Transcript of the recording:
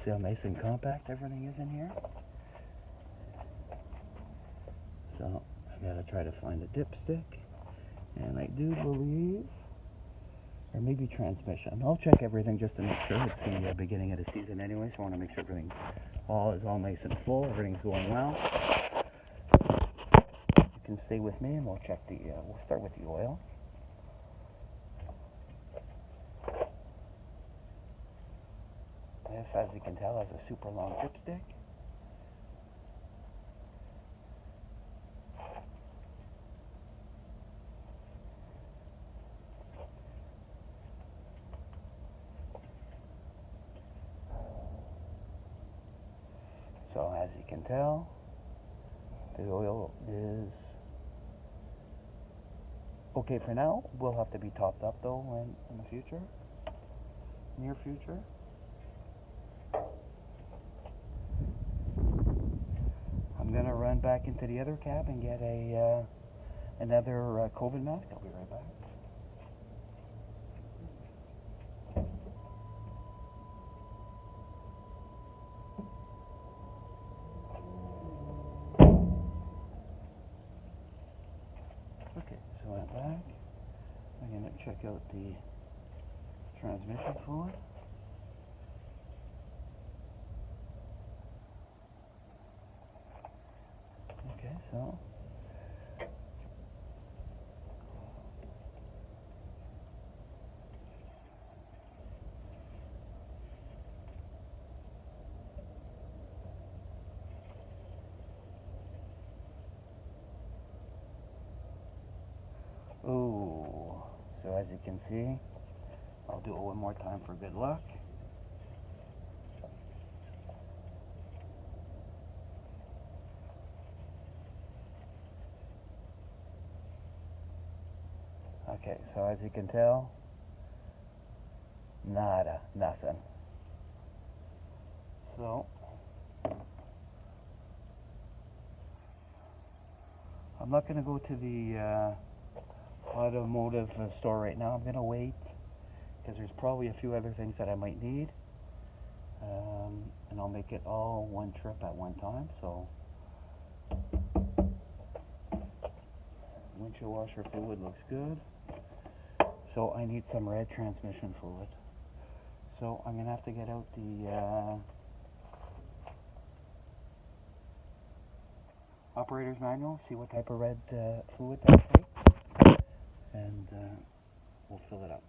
See how nice and compact everything is in here? So I gotta try to find a dipstick, and I do believe, or maybe transmission. I'll check everything just to make sure. It's the beginning of the season anyway, so I want to make sure everything is all nice and full, everything's going well. You can stay with me and we'll check the, we'll start with the oil. This, as you can tell, has a super long dipstick. So as you can tell, the oil is okay for now. Will have to be topped up though in the future, near future. I'm gonna run back into the other cab and get a another COVID mask. I'll be right back. Okay, so I'm back. I'm gonna check out the transmission fluid. Okay, so ooh, so as you can see, I'll do it one more time for good luck. Okay, so as you can tell, nada, nothing. So I'm not going to go to the automotive store right now. I'm going to wait because there's probably a few other things that I might need, and I'll make it all one trip at one time. So windshield washer fluid looks good. So I need some red transmission fluid. So I'm going to have to get out the operator's manual, see what type of red fluid that takes, and we'll fill it up.